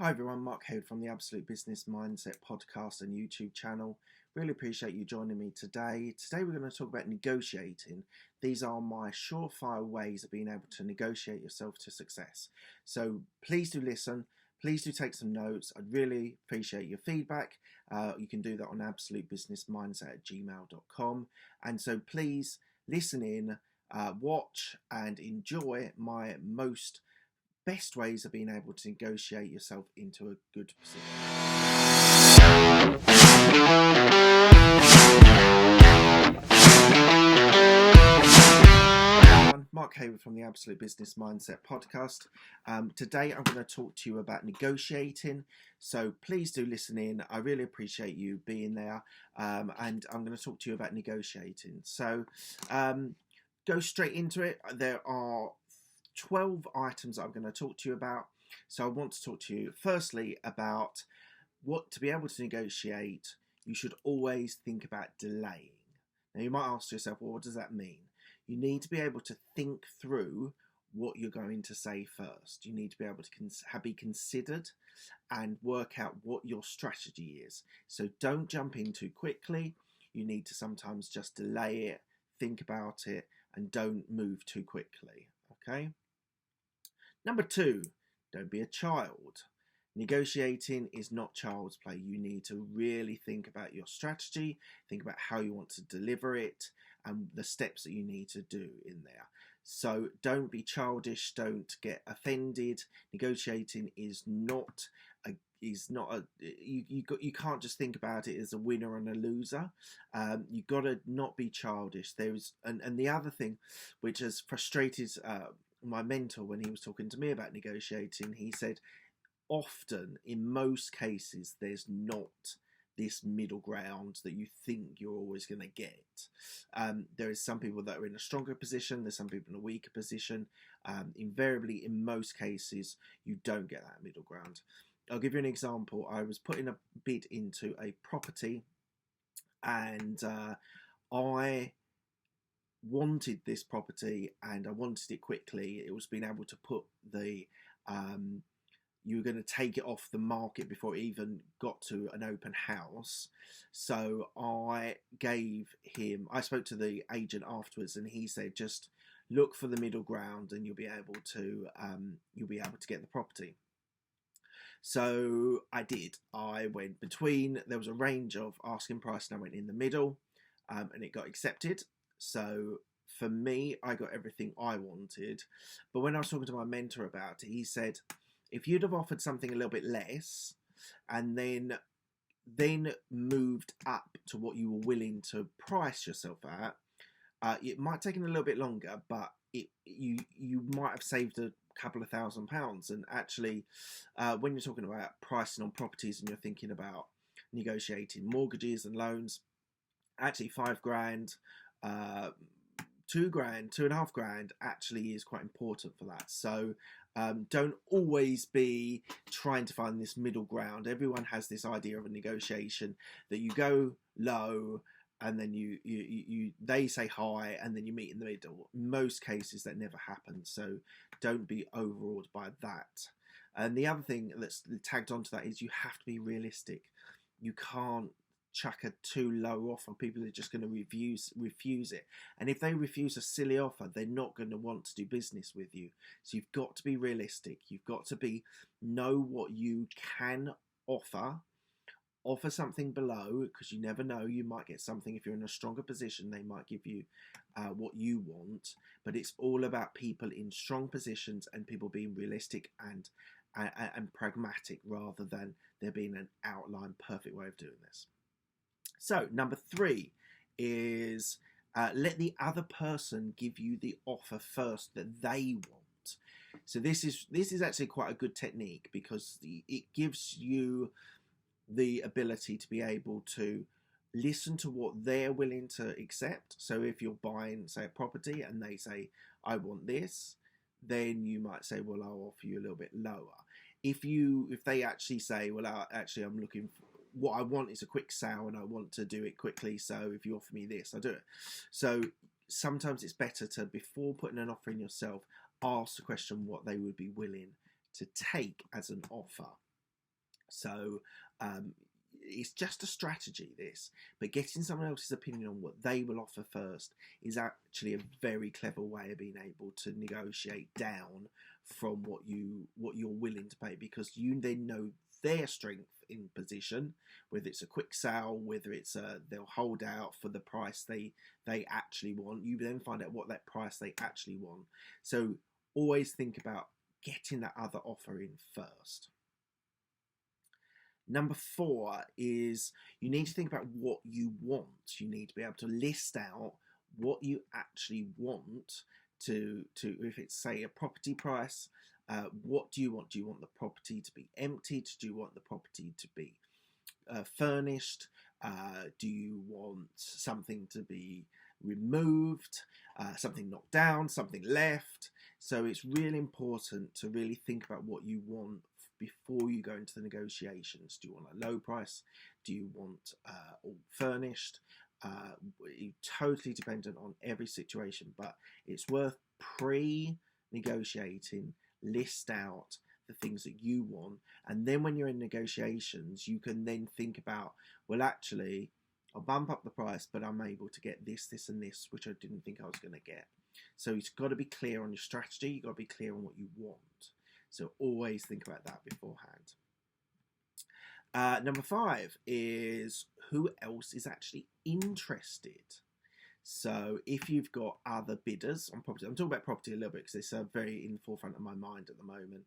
Hi everyone, Mark Hayward from the Absolute Business Mindset podcast and YouTube channel. Really appreciate you joining me today. Today we're going to talk about negotiating. These are my surefire ways of being able to negotiate yourself to success. So please do listen. Please do take some notes. I'd really appreciate your feedback. You can do that on absolutebusinessmindset@gmail.com. And so please listen in, watch and enjoy my best ways of being able to negotiate yourself into a good position. Mark Hayward from the Absolute Business Mindset podcast. Today I'm going to talk to you about negotiating, so please do listen in. I really appreciate you being there, and I'm going to talk to you about negotiating. So go straight into it. There are 12 items I'm going to talk to you about. So I want to talk to you firstly about what to be able to negotiate. You should always think about delaying. Now you might ask yourself, well, what does that mean? You need to be able to think through what you're going to say first. You need to be able to be considered and work out what your strategy is. So don't jump in too quickly. You need to sometimes just delay it, think about it, and don't move too quickly. Okay? Number 2, don't be a child. Negotiating is not child's play. You need to really think about your strategy, think about how you want to deliver it, and the steps that you need to do in there. So don't be childish, don't get offended. Negotiating is not you can't just think about it as a winner and a loser. You've got to not be childish. And the other thing which has frustrated my mentor when he was talking to me about negotiating, he said often in most cases there's not this middle ground that you think you're always going to get. There is some people that are in a stronger position, there's some people in a weaker position. Invariably in most cases you don't get that middle ground. I'll give you an example. I was putting a bid into a property and I wanted this property and I wanted it quickly. It was being able to put the you were going to take it off the market before it even got to an open house. So I spoke to the agent afterwards and he said just look for the middle ground and you'll be able to get the property. So I did. I went between, there was a range of asking price and I went in the middle, and it got accepted. So for me, I got everything I wanted. But when I was talking to my mentor about it, he said, if you'd have offered something a little bit less and then moved up to what you were willing to price yourself at, it might have taken a little bit longer, but you might have saved a couple of £1,000s. And actually, when you're talking about pricing on properties and you're thinking about negotiating mortgages and loans, actually £5,000, £2,000, £2,500 actually is quite important for that. So don't always be trying to find this middle ground. Everyone has this idea of a negotiation that you go low and then they say high and then you meet in the middle. In most cases that never happens, so don't be overawed by that. And the other thing that's tagged onto that is you have to be realistic. You can't chuck a too low offer. People are just going to refuse it, and if they refuse a silly offer, they're not going to want to do business with you. So you've got to be realistic. You've got to know what you can offer something below, because you never know, you might get something. If you're in a stronger position, they might give you what you want. But it's all about people in strong positions and people being realistic and pragmatic, rather than there being an outline perfect way of doing this. So number 3 is let the other person give you the offer first that they want. So this is actually quite a good technique, because it gives you the ability to be able to listen to what they're willing to accept. So if you're buying, say, a property and they say, I want this, then you might say, well, I'll offer you a little bit lower. If they actually say, well, I'm looking for, what I want is a quick sale and I want to do it quickly, so if you offer me this, I'll do it. So sometimes it's better to, before putting an offer in yourself, ask the question what they would be willing to take as an offer. So it's just a strategy, this, but getting someone else's opinion on what they will offer first is actually a very clever way of being able to negotiate down from what you're willing to pay, because you then know their strength in position, whether it's a quick sale, whether it's they'll hold out for the price they actually want. You then find out what that price they actually want. So always think about getting that other offer in first. Number 4 is you need to think about what you want. You need to be able to list out what you actually want to if it's, say, a property price. What do you want? Do you want the property to be emptied? Do you want the property to be furnished? Do you want something to be removed, something knocked down, something left? So it's really important to really think about what you want before you go into the negotiations. Do you want a low price? Do you want all furnished? Totally dependent on every situation, but it's worth pre-negotiating. List out the things that you want, and then when you're in negotiations, you can then think about, well, actually, I'll bump up the price, but I'm able to get this, this, and this, which I didn't think I was going to get. So you've got to be clear on your strategy. You've got to be clear on what you want. So always think about that beforehand. Number 5 is who else is actually interested. So if you've got other bidders on property, I'm talking about property a little bit because it's very in the forefront of my mind at the moment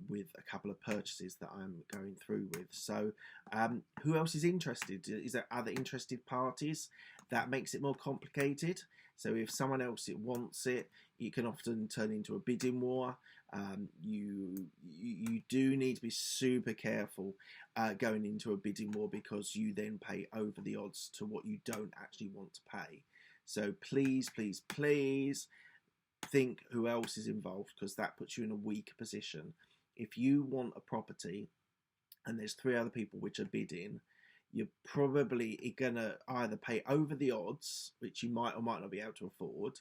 with a couple of purchases that I'm going through with. So who else is interested? Is there other interested parties? That makes it more complicated. So if someone else wants it, it can often turn into a bidding war. You do need to be super careful going into a bidding war, because you then pay over the odds to what you don't actually want to pay. So please, please, please think who else is involved, because that puts you in a weaker position. If you want a property and there's 3 other people which are bidding, you're probably going to either pay over the odds, which you might or might not be able to afford.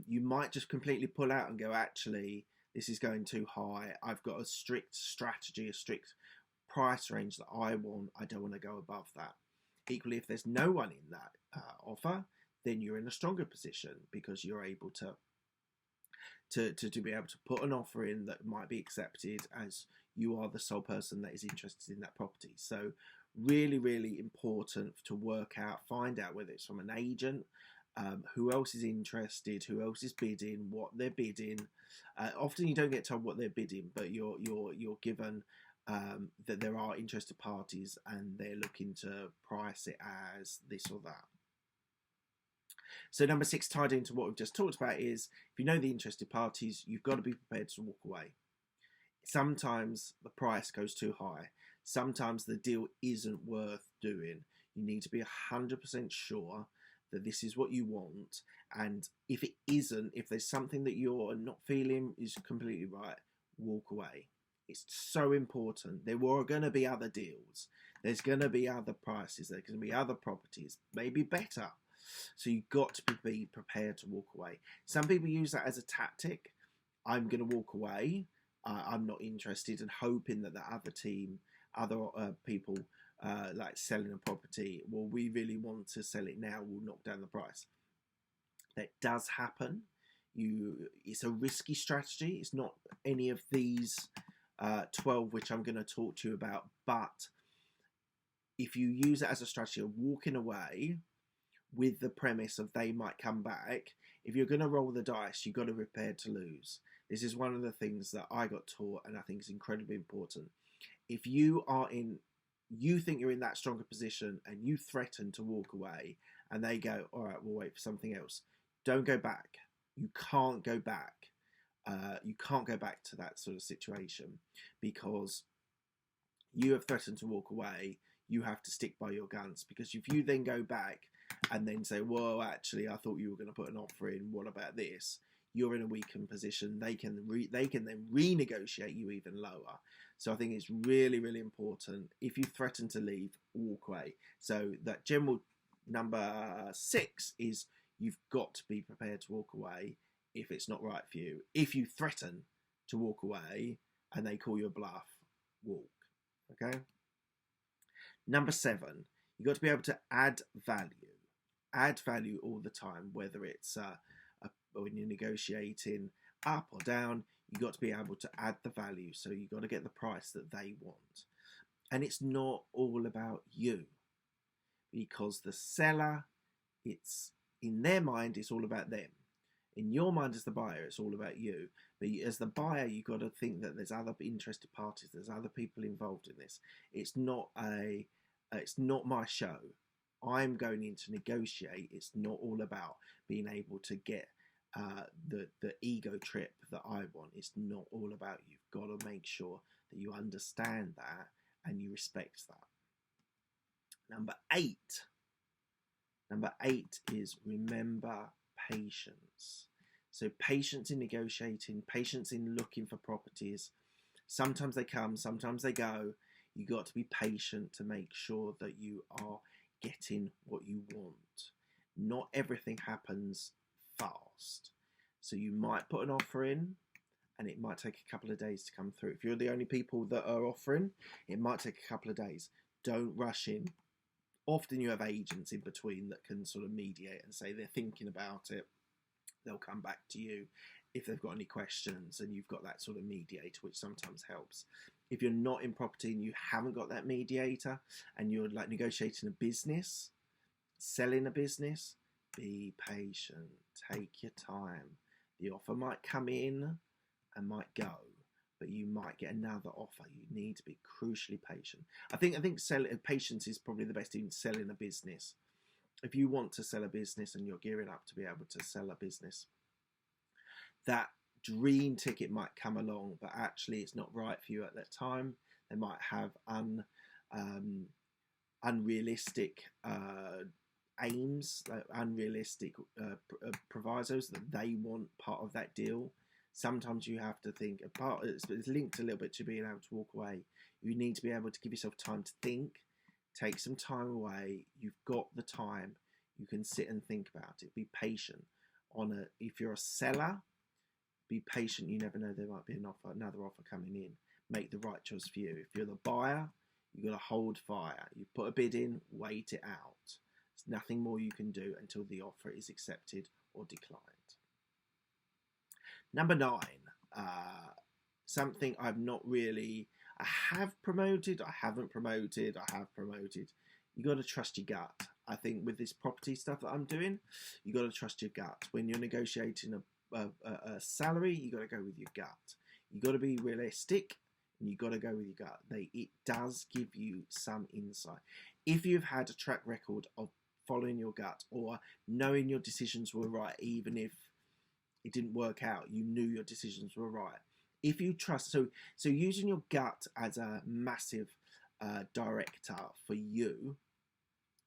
You might just completely pull out and go, actually, this is going too high. I've got a strict strategy, a strict price range that I want. I don't want to go above that. Equally, if there's no one in that offer, then you're in a stronger position, because you're able to be able to put an offer in that might be accepted, as you are the sole person that is interested in that property. So really, really important to work out, find out whether it's from an agent, who else is interested, who else is bidding, what they're bidding. Often you don't get told what they're bidding, but you're given that there are interested parties and they're looking to price it as this or that. So number 6, tied into what we've just talked about, is if you know the interested parties, you've got to be prepared to walk away. Sometimes the price goes too high. Sometimes the deal isn't worth doing. You need to be 100% sure that this is what you want. And if it isn't, if there's something that you're not feeling is completely right, walk away. It's so important. There are going to be other deals. There's going to be other prices. There's going to be other properties, maybe better. So you've got to be prepared to walk away. Some people use that as a tactic. I'm going to walk away. I'm not interested, and hoping that the other team, other people like selling a property, well, we really want to sell it now, we'll knock down the price. That does happen. It's a risky strategy. It's not any of these 12 which I'm going to talk to you about, but if you use it as a strategy of walking away with the premise of they might come back, if you're going to roll the dice, you've got to be prepared to lose. This is one of the things that I got taught, and I think is incredibly important. If you think you're in that stronger position and you threaten to walk away and they go, all right, we'll wait for something else, don't go back. You can't go back. You can't go back to that sort of situation, because you have threatened to walk away. You have to stick by your guns, because if you then go back and then say, well, actually, I thought you were going to put an offer in, what about this? You're in a weakened position. They can then renegotiate you even lower. So I think it's really, really important. If you threaten to leave, walk away. So that general number 6 is you've got to be prepared to walk away if it's not right for you. If you threaten to walk away and they call you a bluff, walk. Okay. Number 7, you've got to be able to add value. Add value all the time, whether it's when you're negotiating up or down, you've got to be able to add the value. So you've got to get the price that they want. And it's not all about you, because the seller, it's in their mind, it's all about them. In your mind as the buyer, it's all about you. But as the buyer, you've got to think that there's other interested parties, there's other people involved in this. It's not my show. I'm going in to negotiate. It's not all about being able to get the ego trip that I want. It's not all about you. You've got to make sure that you understand that and you respect that. Number eight is remember patience. So patience in negotiating, patience in looking for properties. Sometimes they come, sometimes they go. You got to be patient to make sure that you are getting what you want. Not everything happens fast. So you might put an offer in and it might take a couple of days to come through. If you're the only people that are offering, it might take a couple of days. Don't rush in. Often you have agents in between that can sort of mediate and say they're thinking about it. They'll come back to you if they've got any questions, and you've got that sort of mediator, which sometimes helps. If you're not in property and you haven't got that mediator and you're like negotiating a business, selling a business, be patient, take your time. The offer might come in and might go, but you might get another offer. You need to be crucially patient. I think patience is probably the best in selling a business. If you want to sell a business and you're gearing up to be able to sell a business, that dream ticket might come along, but actually it's not right for you at that time. They might have unrealistic aims, unrealistic provisos that they want part of that deal. Sometimes you have to think, it's linked a little bit to being able to walk away. You need to be able to give yourself time to think, take some time away. You've got the time. You can sit and think about it. Be patient. If you're a seller, be patient. You never know, there might be another offer coming in. Make the right choice for you. If you're the buyer, you've got to hold fire. You put a bid in, wait it out. There's nothing more you can do until the offer is accepted or declined. Number 9, something I've not really, I have promoted, I haven't promoted, I have promoted. You got to trust your gut. I think with this property stuff that I'm doing, you got to trust your gut. When you're negotiating a salary, you got to go with your gut. You got to be realistic, and you got to go with your gut. It does give you some insight. If you've had a track record of following your gut or knowing your decisions were right, even if it didn't work out, you knew your decisions were right. If you trust, so using your gut as a massive director for you,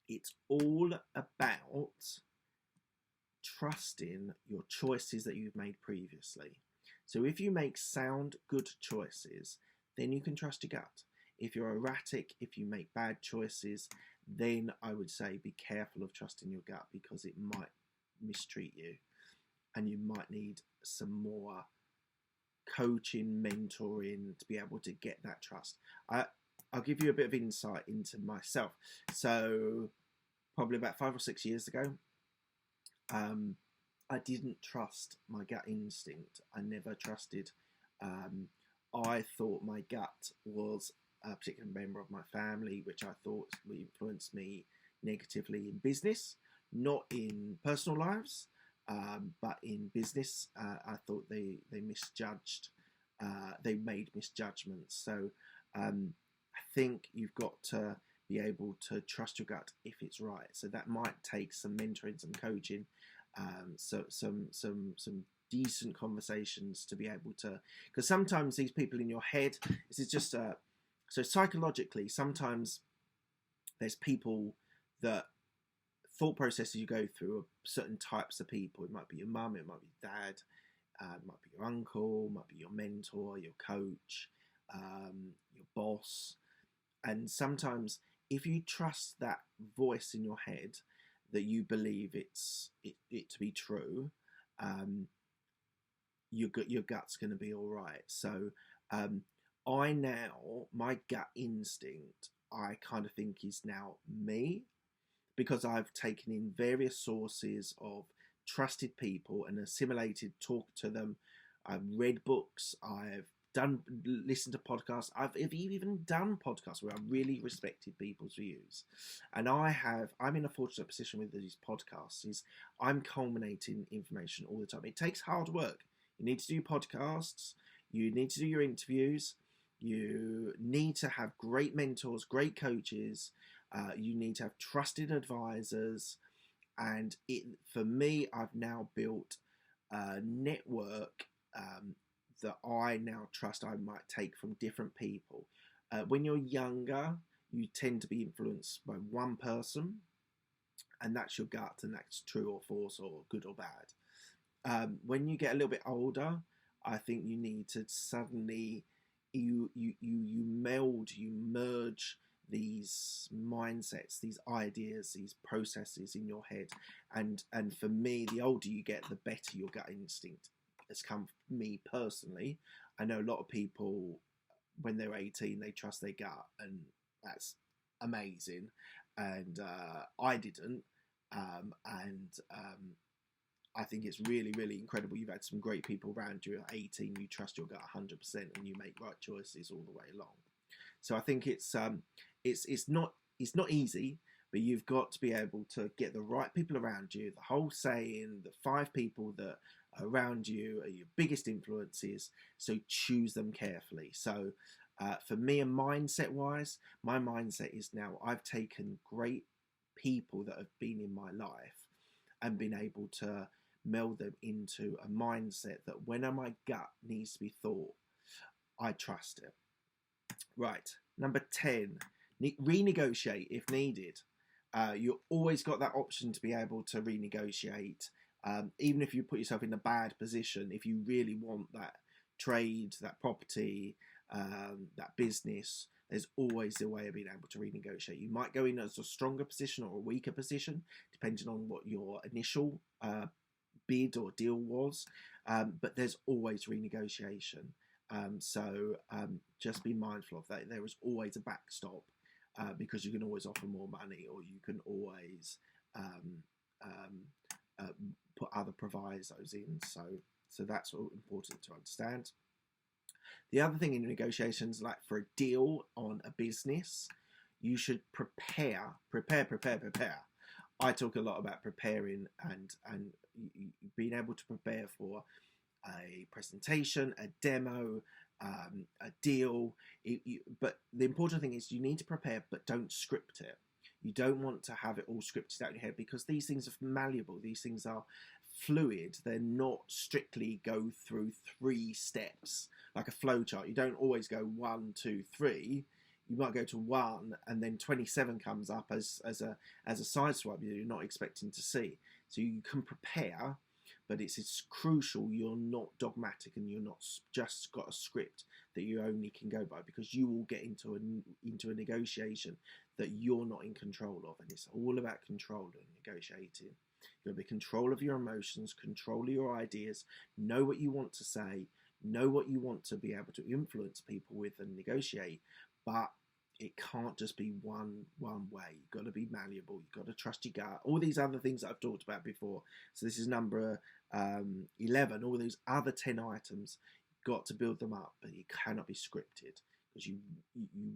it's all about trusting your choices that you've made previously. So if you make sound, good choices, then you can trust your gut. If you're erratic, if you make bad choices, then I would say be careful of trusting your gut, because it might mistreat you and you might need some more coaching, mentoring to be able to get that trust. I'll give you a bit of insight into myself. So probably about 5 or 6 years ago, I didn't trust my gut instinct. I never trusted. I thought my gut was a particular member of my family, which I thought would influence me negatively in business, not in personal lives, but in business. I thought they misjudged. They made misjudgments. So I think you've got to be able to trust your gut if it's right. So that might take some mentoring, some coaching, so some decent conversations to be able to, because sometimes these people in your head, this is just so psychologically, sometimes there's people that thought processes you go through are certain types of people. It might be your mum, it might be dad, it might be your uncle, it might be your mentor, your coach, your boss. And sometimes if you trust that voice in your head that you believe it to be true, your gut's going to be all right. So my gut instinct, I kind of think is now me, because I've taken in various sources of trusted people and assimilated, talked to them. I've read books. I've listened to podcasts. I've even done podcasts where I've really respected people's views. And I'm in a fortunate position with these podcasts is I'm culminating information all the time. It takes hard work. You need to do podcasts. You need to do your interviews. You need to have great mentors, great coaches. You need to have trusted advisors. And for me, I've now built a network that I now trust I might take from different people. When you're younger, you tend to be influenced by one person, and that's your gut, and that's true or false or good or bad. When you get a little bit older, I think you need to suddenly you merge these mindsets, these ideas, these processes in your head, and for me, the older you get, the better your gut instinct has come. For me personally, I know a lot of people when they're 18 they trust their gut, and that's amazing, and I didn't, and I think it's really, really incredible. You've had some great people around you at 18. You trust your gut 100%, and you make right choices all the way along. So I think it's not easy, but you've got to be able to get the right people around you. The whole saying, the 5 people that are around you are your biggest influences. So choose them carefully. So for me, and mindset-wise, my mindset is now I've taken great people that have been in my life and been able to meld them into a mindset that when my gut needs to be thought, I trust it. Right, number 10, renegotiate if needed. You've always got that option to be able to renegotiate, even if you put yourself in a bad position. If you really want that trade, that property, that business, there's always a way of being able to renegotiate. You might go in as a stronger position or a weaker position, depending on what your initial bid or deal was, but there's always renegotiation. So just be mindful of that. There is always a backstop, because you can always offer more money, or you can always put other provisos in. So that's all important to understand. The other thing in negotiations, like for a deal on a business, you should prepare. I talk a lot about preparing and being able to prepare for a presentation, a demo, a deal. But the important thing is you need to prepare, but don't script it. You don't want to have it all scripted out in your head, because these things are malleable. These things are fluid. They're not strictly go through 3 steps like a flow chart. You don't always go 1, 2, 3. You might go to 1 and then 27 comes up as a side swipe you're not expecting to see. So you can prepare, but it's crucial you're not dogmatic and you're not just got a script that you only can go by, because you will get into a negotiation that you're not in control of, and it's all about control and negotiating. You've got to be in control of your emotions, control of your ideas, know what you want to say, know what you want to be able to influence people with and negotiate, but it can't just be one way. You've got to be malleable. You've got to trust your gut. All these other things that I've talked about before. So this is number 11. All those other 10 items, you've got to build them up, but you cannot be scripted, because you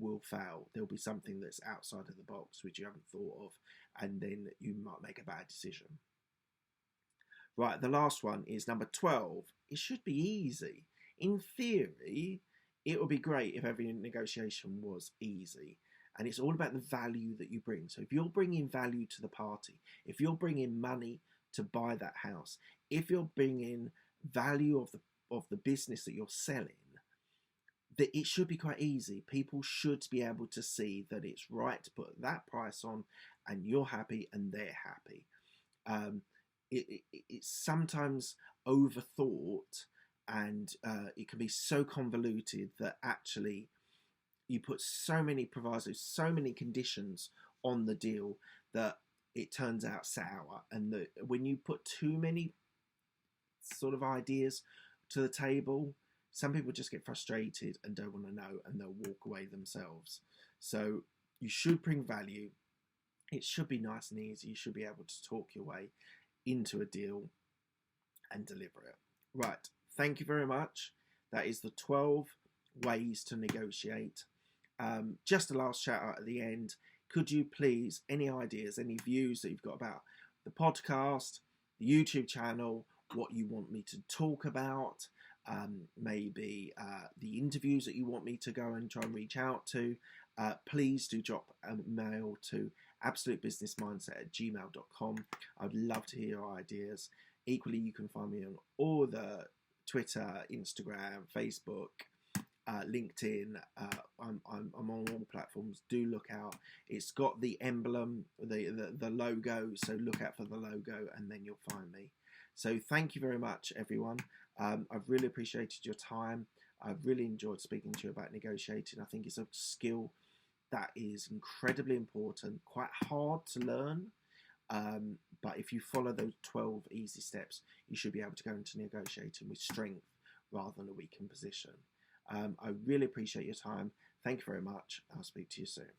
will fail. There'll be something that's outside of the box which you haven't thought of, and then you might make a bad decision. Right, the last one is number 12. It should be easy. In theory, it would be great if every negotiation was easy, and it's all about the value that you bring. So if you're bringing value to the party, if you're bringing money to buy that house, if you're bringing value of the business that you're selling, that it should be quite easy. People should be able to see that it's right to put that price on, and you're happy and they're happy. It's sometimes overthought, and it can be so convoluted that actually you put so many provisos, so many conditions on the deal that it turns out sour. And when you put too many sort of ideas to the table, Some people just get frustrated and don't want to know, and they'll walk away themselves. So you should bring value. It should be nice and easy. You should be able to talk your way into a deal and deliver it. Right. Thank you very much. That is the 12 ways to negotiate. Just a last shout out at the end. Could you please, any ideas, any views that you've got about the podcast, the YouTube channel, what you want me to talk about, maybe the interviews that you want me to go and try and reach out to, please do drop a mail to absolutebusinessmindset@gmail.com. I'd love to hear your ideas. Equally, you can find me on all the Twitter, Instagram, Facebook, LinkedIn. I'm on all platforms. Do look out. It's got the emblem, the logo, so look out for the logo and then you'll find me. So thank you very much, everyone. I've really appreciated your time. I've really enjoyed speaking to you about negotiating. I think it's a skill that is incredibly important, quite hard to learn. But if you follow those 12 easy steps, you should be able to go into negotiating with strength rather than a weakened position. I really appreciate your time. Thank you very much. I'll speak to you soon.